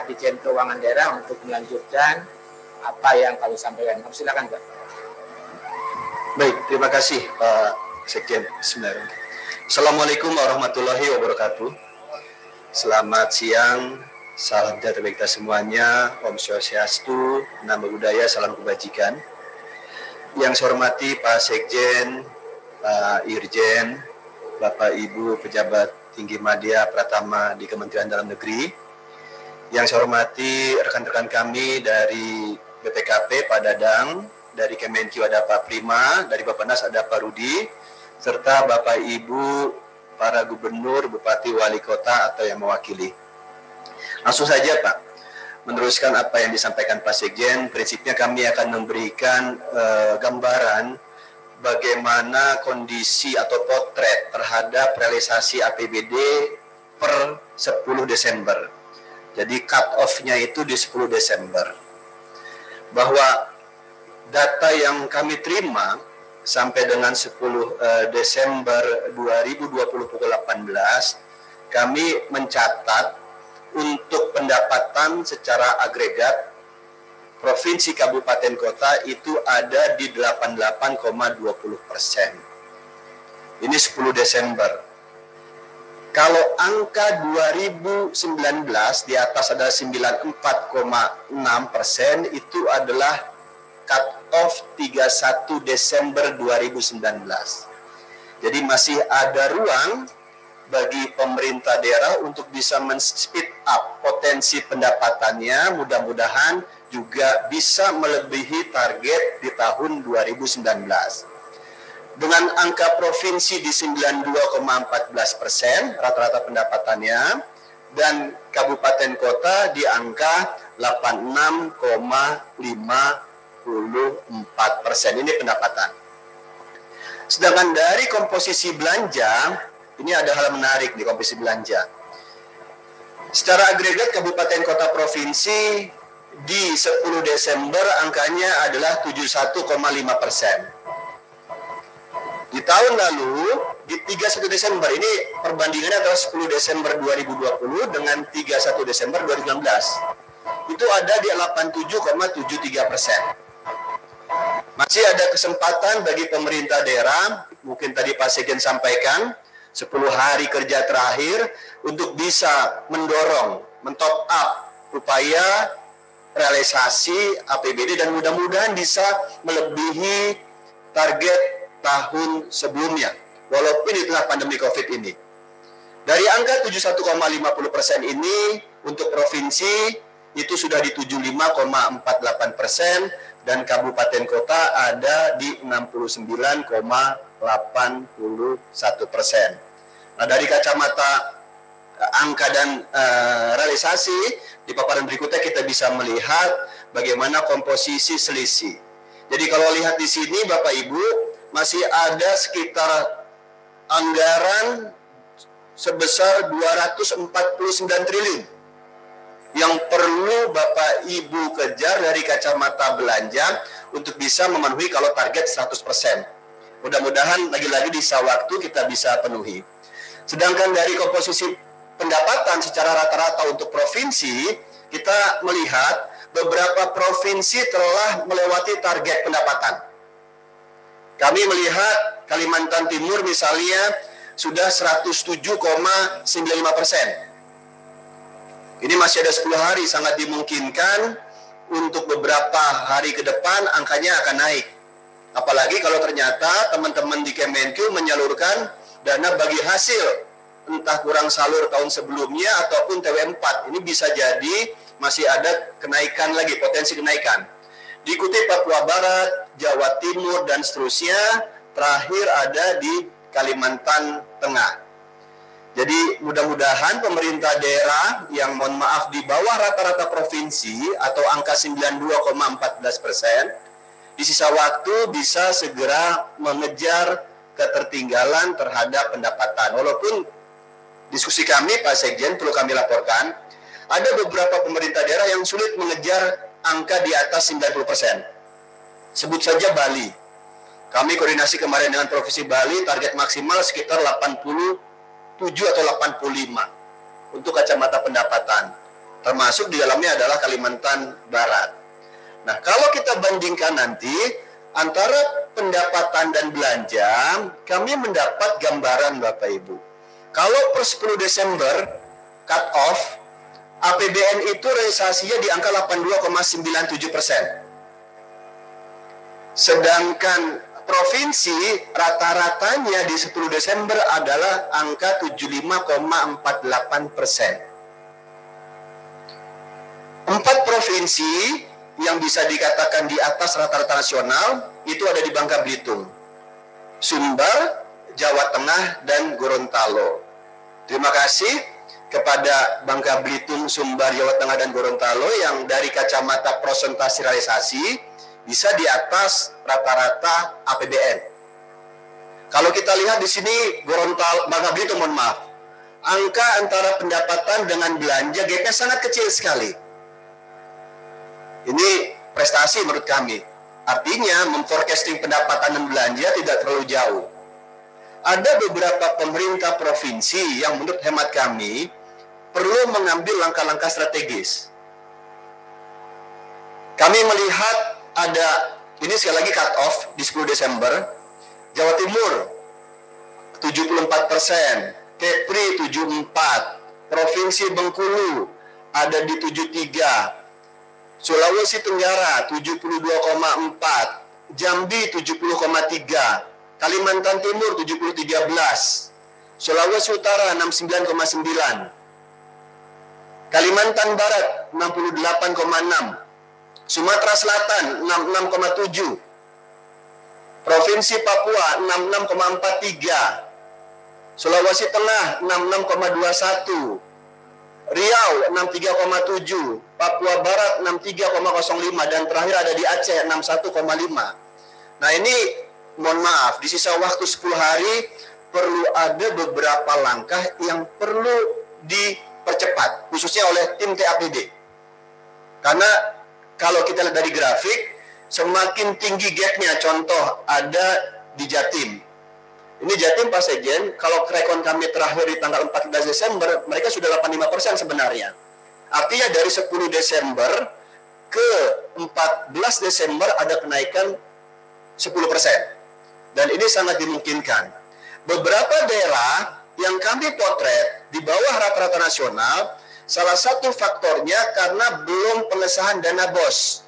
Pak Dirjen Keuangan Daerah untuk melanjutkan apa yang kami sampaikan. Silakan, Pak. Baik, terima kasih Pak Sekjen. Bismillahirrahmanirrahim. Assalamualaikum warahmatullahi wabarakatuh. Selamat siang, salam sejahtera bagi kita semuanya. Om Swastiastu, Namo Buddhaya, salam kebajikan. Yang saya hormati Pak Sekjen, Pak Irjen, Bapak Ibu pejabat tinggi media Pratama di Kementerian Dalam Negeri. Yang saya hormati rekan-rekan kami dari BPKP Pak Dadang, dari Kemenkyu ada Pak Prima, dari Bappenas ada Pak Rudi, serta Bapak Ibu para gubernur, bupati, wali kota atau yang mewakili. Langsung saja Pak, meneruskan apa yang disampaikan Pak Sekjen. Prinsipnya kami akan memberikan gambaran bagaimana kondisi atau potret terhadap realisasi APBD per 10 Desember. Jadi cut off-nya itu di 10 Desember. Bahwa data yang kami terima sampai dengan 10 Desember 2020 pukul 18, kami mencatat untuk pendapatan secara agregat provinsi, kabupaten, kota itu ada di 88,20%. Ini 10 Desember. Kalau angka 2019 di atas ada 94,6%, itu adalah cut off 31 Desember 2019. Jadi masih ada ruang bagi pemerintah daerah untuk bisa men-speed up potensi pendapatannya, mudah-mudahan juga bisa melebihi target di tahun 2019. Dengan angka provinsi di 92,14% rata-rata pendapatannya, dan kabupaten kota di angka 86,54%. Ini pendapatan. Sedangkan dari komposisi belanja, ini ada hal menarik di komposisi belanja. Secara agregat kabupaten kota provinsi di 10 Desember angkanya adalah 71,5%. Di tahun lalu, di 31 Desember, ini perbandingannya adalah 10 Desember 2020 dengan 31 Desember 2019. Itu ada di 87,73%. Masih ada kesempatan bagi pemerintah daerah, mungkin tadi Pak Sekjen sampaikan, 10 hari kerja terakhir untuk bisa mendorong, men-top up upaya realisasi APBD dan mudah-mudahan bisa melebihi target tahun sebelumnya, walaupun di tengah pandemi COVID ini. Dari angka 71,50% ini untuk provinsi itu sudah di 75,48% dan kabupaten kota ada di 69,81%. Nah, dari kacamata angka dan realisasi di paparan berikutnya kita bisa melihat bagaimana komposisi selisih. Jadi kalau lihat di sini Bapak Ibu masih ada sekitar anggaran sebesar 249 triliun yang perlu Bapak Ibu kejar dari kacamata belanja untuk bisa memenuhi kalau target 100%. Mudah-mudahan lagi-lagi di sisa waktu kita bisa penuhi. Sedangkan dari komposisi pendapatan secara rata-rata untuk provinsi, kita melihat beberapa provinsi telah melewati target pendapatan. Kami melihat Kalimantan Timur misalnya sudah 107,95%. Ini masih ada 10 hari, sangat dimungkinkan untuk beberapa hari ke depan angkanya akan naik. Apalagi kalau ternyata teman-teman di Kemenkyu menyalurkan dana bagi hasil, entah kurang salur tahun sebelumnya ataupun TW4. Ini bisa jadi masih ada kenaikan lagi, potensi kenaikan. Diikuti Papua Barat, Jawa Timur, dan seterusnya. Terakhir ada di Kalimantan Tengah. Jadi mudah-mudahan pemerintah daerah yang mohon maaf di bawah rata-rata provinsi atau angka 92,14%, di sisa waktu bisa segera mengejar ketertinggalan terhadap pendapatan. Walaupun diskusi kami Pak Sekjen perlu kami laporkan, ada beberapa pemerintah daerah yang sulit mengejar angka di atas 90%. Sebut saja Bali. Kami koordinasi kemarin dengan Provinsi Bali, target maksimal sekitar 87 atau 85 untuk kacamata pendapatan. termasuk di dalamnya adalah Kalimantan Barat. Nah, kalau kita bandingkan nanti antara pendapatan dan belanja, kami mendapat gambaran Bapak Ibu. Kalau per 10 Desember cut off, APBN itu realisasinya di angka 82,97%. Sedangkan provinsi rata-ratanya di 10 Desember adalah angka 75,48%. 4 provinsi yang bisa dikatakan di atas rata-rata nasional itu ada di Bangka Belitung, Sumbar, Jawa Tengah, dan Gorontalo. Terima kasih kepada Bangka Belitung, Sumbar, Jawa Tengah, dan Gorontalo yang dari kacamata persentase realisasi bisa di atas rata-rata APBN. Kalau kita lihat di sini Gorontalo, Bangka Belitung, mohon maaf, angka antara pendapatan dengan belanja gapnya sangat kecil sekali. Ini prestasi menurut kami. Artinya memforecasting pendapatan dan belanja tidak terlalu jauh. Ada beberapa pemerintah provinsi yang menurut hemat kami perlu mengambil langkah-langkah strategis. Kami melihat ada, ini sekali lagi cut off di 10 Desember, Jawa Timur 74%, Kepri 74%, Provinsi Bengkulu ada di 73%, Sulawesi Tenggara 72,4%, Jambi 70,3%, Kalimantan Timur 70,13%, Sulawesi Utara 69,9%, Kalimantan Barat 68,6%, Sumatera Selatan 66,7%, Provinsi Papua 66,43%, Sulawesi Tengah 66,21%, Riau 63,7%, Papua Barat 63,05%, dan terakhir ada di Aceh 61,5%. Nah ini mohon maaf, di sisa waktu 10 hari perlu ada beberapa langkah yang perlu dipercepat, khususnya oleh tim TAPD. Karena kalau kita lihat dari grafik, semakin tinggi gapnya, contoh ada di Jatim. Ini Jatim Pak Sekjen, kalau rekon kami terakhir di tanggal 14 Desember, mereka sudah 85% sebenarnya. Artinya dari 10 Desember ke 14 Desember ada kenaikan 10%. Dan ini sangat dimungkinkan. Beberapa daerah yang kami potret di bawah rata-rata nasional, salah satu faktornya karena belum pengesahan dana BOS.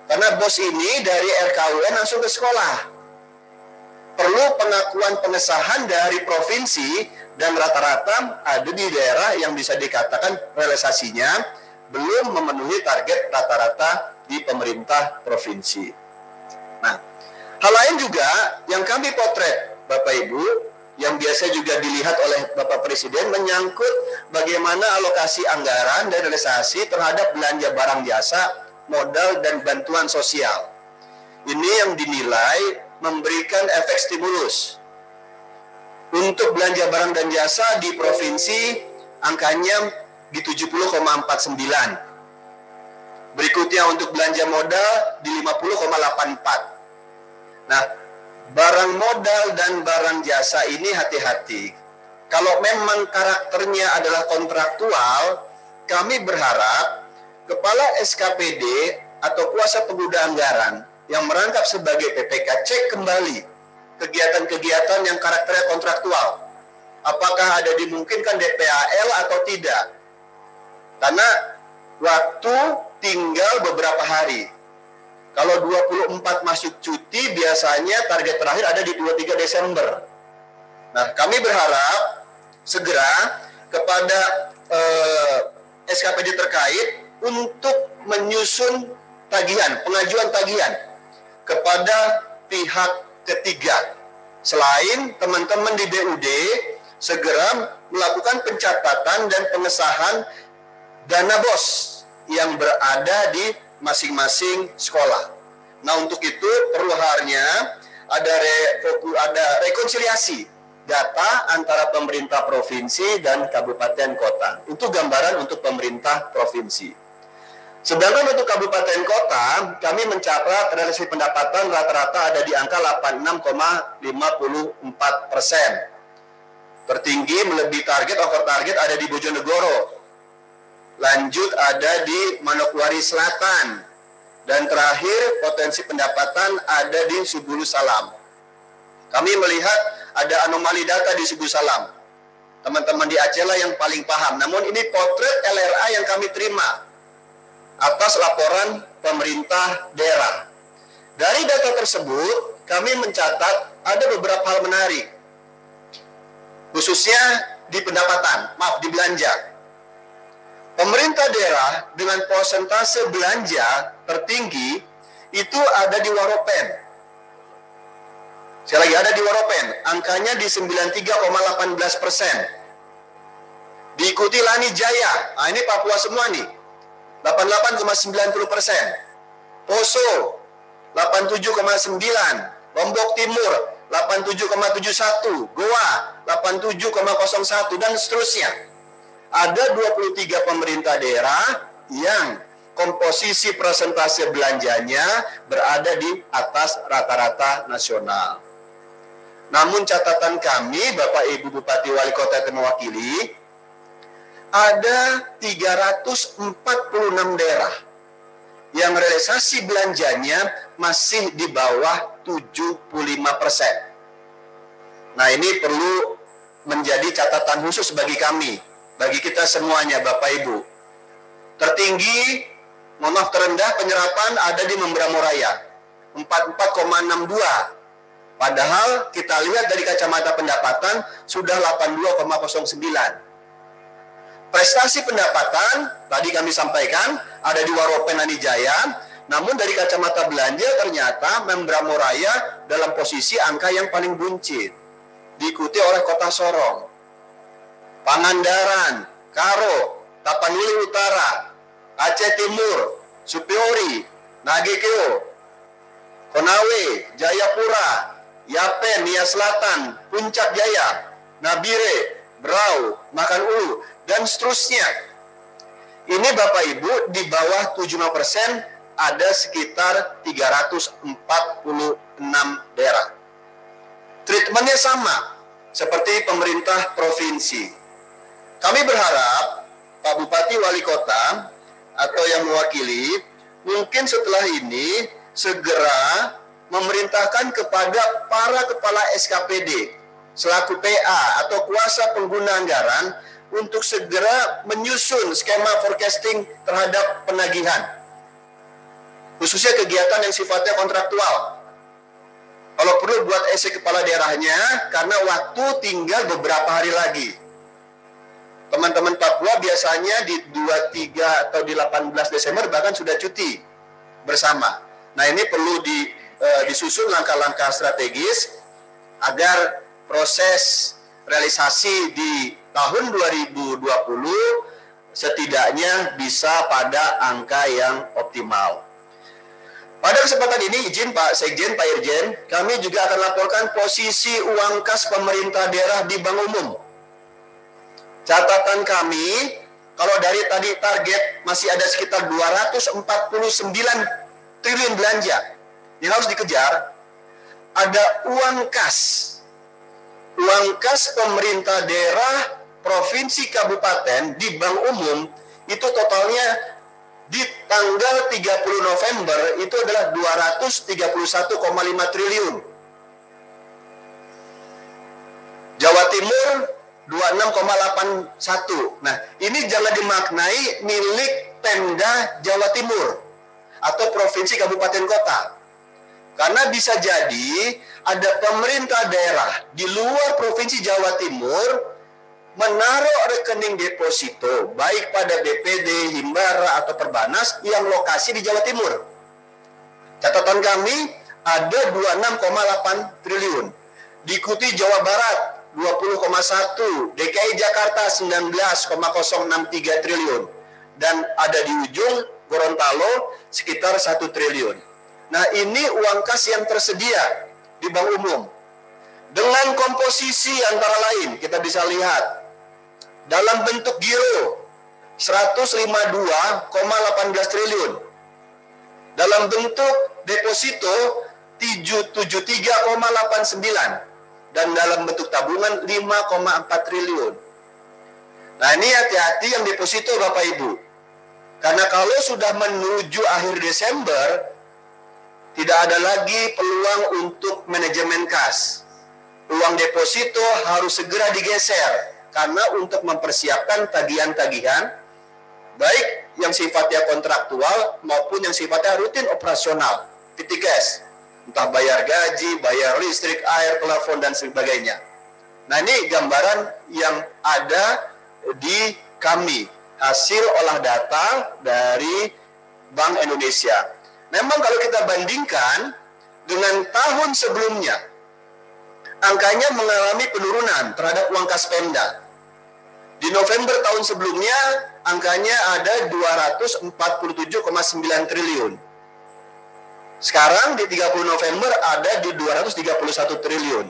Karena BOS ini dari RKUN langsung ke sekolah. Perlu pengakuan pengesahan dari provinsi, dan rata-rata ada di daerah yang bisa dikatakan realisasinya belum memenuhi target rata-rata di pemerintah provinsi. Nah, hal lain juga yang kami potret Bapak Ibu, yang biasa juga dilihat oleh Bapak Presiden, menyangkut bagaimana alokasi anggaran dan realisasi terhadap belanja barang jasa, modal, dan bantuan sosial. Ini yang dinilai memberikan efek stimulus. Untuk belanja barang dan jasa di provinsi angkanya di 70,49. Berikutnya untuk belanja modal di 50,84. Nah, barang modal dan barang jasa ini hati-hati. Kalau memang karakternya adalah kontraktual, kami berharap Kepala SKPD atau kuasa pengguna anggaran yang merangkap sebagai PPK cek kembali kegiatan-kegiatan yang karakternya kontraktual. Apakah ada dimungkinkan DPAL atau tidak? Karena waktu tinggal beberapa hari. Kalau 24 masuk cuti, biasanya target terakhir ada di 23 Desember. Nah, kami berharap segera kepada SKPD terkait untuk menyusun tagihan, pengajuan tagihan kepada pihak ketiga. Selain teman-teman di BUD segera melakukan pencatatan dan pengesahan dana BOS yang berada di masing-masing sekolah. Nah, untuk itu perlu halnya ada rekonsiliasi data antara pemerintah provinsi dan kabupaten kota. Itu gambaran untuk pemerintah provinsi. Sedangkan untuk kabupaten kota, kami mencatat realisasi pendapatan rata-rata ada di angka 86,54%. Tertinggi melebihi target, over target ada di Bojonegoro lanjut ada di Manokwari Selatan, dan terakhir potensi pendapatan ada di Subulu Salam. Kami melihat ada anomali data di Subulu Salam. Teman-teman di Aceh lah yang paling paham. Namun ini potret LRA yang kami terima atas laporan pemerintah daerah. Dari data tersebut, kami mencatat ada beberapa hal menarik, khususnya di pendapatan, di belanja. Pemerintah daerah dengan persentase belanja tertinggi itu ada di Waropen. Sekali lagi ada di Waropen, angkanya di 93,18%. Diikuti Lani Jaya, nah ini Papua semua nih, 88,90%. Poso 87,9%, Lombok Timur 87,71%, Goa 87,01%, dan seterusnya. Ada 23 pemerintah daerah yang komposisi persentase belanjanya berada di atas rata-rata nasional. Namun catatan kami, Bapak Ibu Bupati Wali Kota yang mewakili, ada 346 daerah yang realisasi belanjanya masih di bawah 75%. Nah, ini perlu menjadi catatan khusus bagi kami, bagi kita semuanya, Bapak Ibu. Tertinggi, terendah penyerapan ada di Membramo Raya, 44,62. Padahal kita lihat dari kacamata pendapatan sudah 82,09. Prestasi pendapatan, tadi kami sampaikan, ada di Waropen Anijaya, namun dari kacamata belanja ternyata Membramo Raya dalam posisi angka yang paling buncit. Diikuti oleh Kota Sorong, Pangandaran, Karo, Tapanuli Utara, Aceh Timur, Supiori, Nagekeo, Konawe, Jayapura, Yapen, Nia Selatan, Puncak Jaya, Nabire, Berau, Makan Ulu, dan seterusnya. Ini Bapak Ibu di bawah 75% ada sekitar 346 daerah. Treatmentnya sama seperti pemerintah provinsi. Kami berharap Pak Bupati Wali Kota atau yang mewakili mungkin setelah ini segera memerintahkan kepada para kepala SKPD selaku PA atau kuasa pengguna anggaran untuk segera menyusun skema forecasting terhadap penagihan, khususnya kegiatan yang sifatnya kontraktual. Kalau perlu buat SC kepala daerahnya, karena waktu tinggal beberapa hari lagi. Teman-teman Papua biasanya di 23 atau di 18 Desember bahkan sudah cuti bersama. Nah, ini perlu disusun langkah-langkah strategis agar proses realisasi di tahun 2020 setidaknya bisa pada angka yang optimal. Pada kesempatan ini, izin Pak Sekjen, Pak Irjen, kami juga akan laporkan posisi uang kas pemerintah daerah di Bank Umum. Catatan kami, kalau dari tadi target masih ada sekitar 249 triliun belanja yang harus dikejar, ada uang kas pemerintah daerah, provinsi, kabupaten di Bank Umum itu totalnya di tanggal 30 November itu adalah 231,5 triliun. Jawa Timur 26,81. Nah, ini jangan dimaknai milik Pemda Jawa Timur atau provinsi, kabupaten, kota. Karena bisa jadi ada pemerintah daerah di luar provinsi Jawa Timur menaruh rekening deposito baik pada BPD, Himbara, atau Perbanas yang lokasi di Jawa Timur. Catatan kami ada 26,8 triliun. Diikuti Jawa Barat 20,1, DKI Jakarta 19,063 triliun. Dan ada di ujung Gorontalo sekitar 1 triliun. Nah, ini uang kas yang tersedia di Bank Umum. Dengan komposisi antara lain kita bisa lihat dalam bentuk giro 152,18 triliun. Dalam bentuk deposito 773,89 dan dalam bentuk tabungan 5,4 triliun. Nah, ini hati-hati yang deposito Bapak Ibu. kalau sudah menuju akhir Desember, tidak ada lagi peluang untuk manajemen kas. Uang deposito harus segera digeser karena untuk mempersiapkan tagihan-tagihan baik yang sifatnya kontraktual maupun yang sifatnya rutin operasional, PTKS, entah bayar gaji, bayar listrik, air, telepon dan sebagainya. Nah, ini gambaran yang ada di kami, hasil olah data dari Bank Indonesia. Memang kalau kita bandingkan dengan tahun sebelumnya, angkanya mengalami penurunan terhadap uang kas Pemda. Di November tahun sebelumnya, angkanya ada 247,9 triliun. Sekarang di 30 November ada di 231 triliun.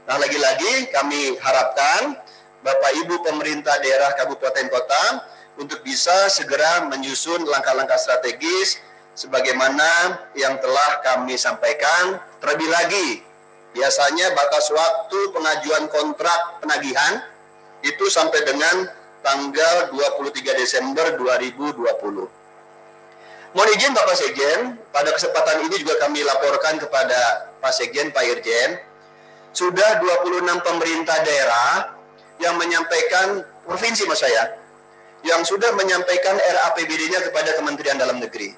Nah, lagi-lagi kami harapkan Bapak Ibu pemerintah daerah kabupaten kota untuk bisa segera menyusun langkah-langkah strategis sebagaimana yang telah kami sampaikan. Terlebih lagi, biasanya batas waktu pengajuan kontrak penagihan itu sampai dengan tanggal 23 Desember 2020. Mohon izin Bapak Sekjen, pada kesempatan ini juga kami laporkan kepada Pak Sekjen, Pak Irjen, sudah 26 pemerintah daerah yang menyampaikan, provinsi mas saya, yang sudah menyampaikan RAPBD-nya kepada Kementerian Dalam Negeri.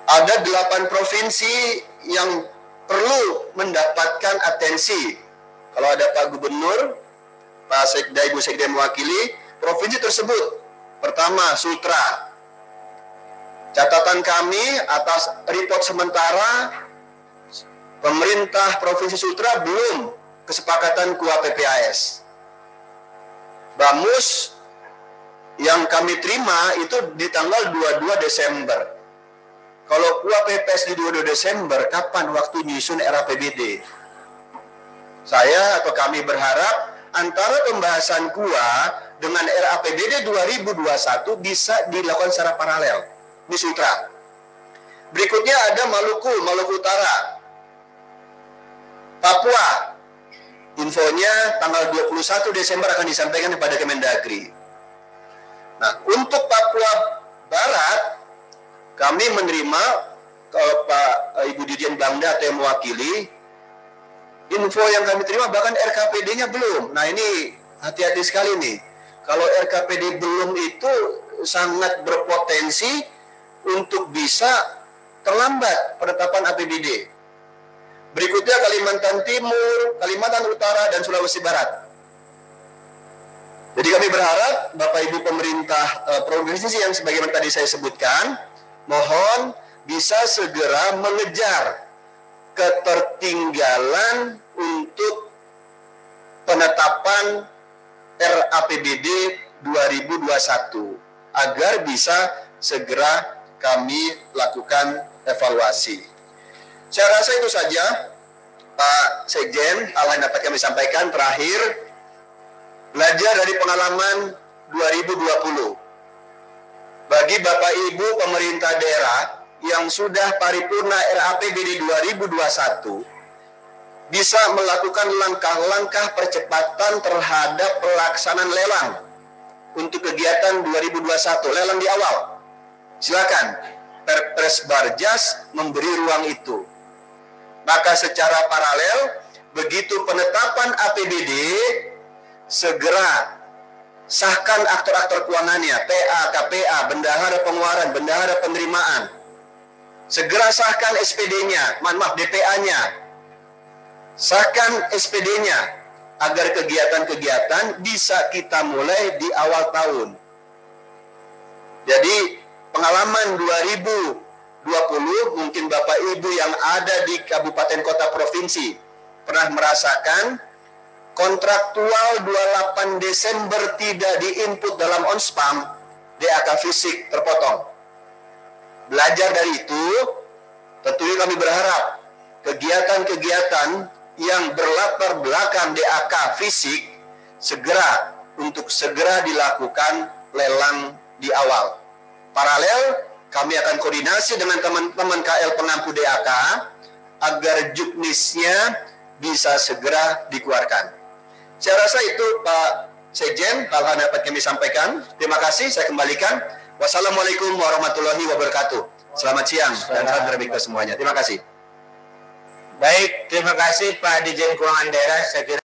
Ada 8 provinsi yang perlu mendapatkan atensi. Kalau ada Pak Gubernur, Pak Sekda, Ibu Sekda mewakili, provinsi tersebut. Pertama, Sultra. Catatan kami atas report sementara, pemerintah Provinsi Sultra belum kesepakatan KUA PPAS. Bamus yang kami terima itu di tanggal 22 Desember. Kalau KUA PPAS di 22 Desember, kapan waktu nyusun RAPBD? Saya atau kami berharap antara pembahasan KUA dengan RAPBD 2021 bisa dilakukan secara paralel di Sultra. Berikutnya ada Maluku Utara, Papua. Infonya tanggal 21 Desember akan disampaikan kepada Kemendagri. Nah, untuk Papua Barat, kami menerima, kalau Pak Ibu Dirjen Bangda atau yang mewakili, info yang kami terima bahkan RKPD-nya belum. Nah, ini hati-hati sekali nih. Kalau RKPD belum itu sangat berpotensi untuk bisa terlambat penetapan APBD. Berikutnya Kalimantan Timur, Kalimantan Utara, dan Sulawesi Barat. Jadi kami berharap Bapak Ibu pemerintah provinsi yang sebagaimana tadi saya sebutkan, mohon bisa segera mengejar ketertinggalan untuk penetapan RAPBD 2021 agar bisa segera kami lakukan evaluasi. Saya rasa itu saja Pak Sekjen, hal yang dapat kami sampaikan. Terakhir, belajar dari pengalaman 2020. Bagi Bapak Ibu pemerintah daerah yang sudah paripurna RAPBD 2021 bisa melakukan langkah-langkah percepatan terhadap pelaksanaan lelang untuk kegiatan 2021, lelang di awal. Silakan, Perpres Barjas memberi ruang itu. Maka secara paralel, begitu penetapan APBD, segera sahkan aktor-aktor keuangannya, PA, KPA, bendahara pengeluaran, bendahara penerimaan. Segera sahkan SPD-nya, DPA-nya. Sahkan SPD-nya agar kegiatan-kegiatan bisa kita mulai di awal tahun. Jadi pengalaman 2020 mungkin Bapak Ibu yang ada di kabupaten kota provinsi pernah merasakan kontraktual 28 Desember tidak diinput dalam ONSPAM, DAK fisik terpotong. Belajar dari itu, tentunya kami berharap kegiatan-kegiatan yang berlatar belakang DAK fisik segera dilakukan lelang di awal. Paralel, kami akan koordinasi dengan teman-teman KL pengampu DAK agar juknisnya bisa segera dikeluarkan. Saya rasa itu Pak Sekjen, hal-hal dapat kami sampaikan. Terima kasih, saya kembalikan Wassalamualaikum warahmatullahi wabarakatuh. Selamat siang dan salam terbaik semuanya. Terima kasih. Baik, terima kasih Pak Dirjen Keuangan Daerah. Saya kira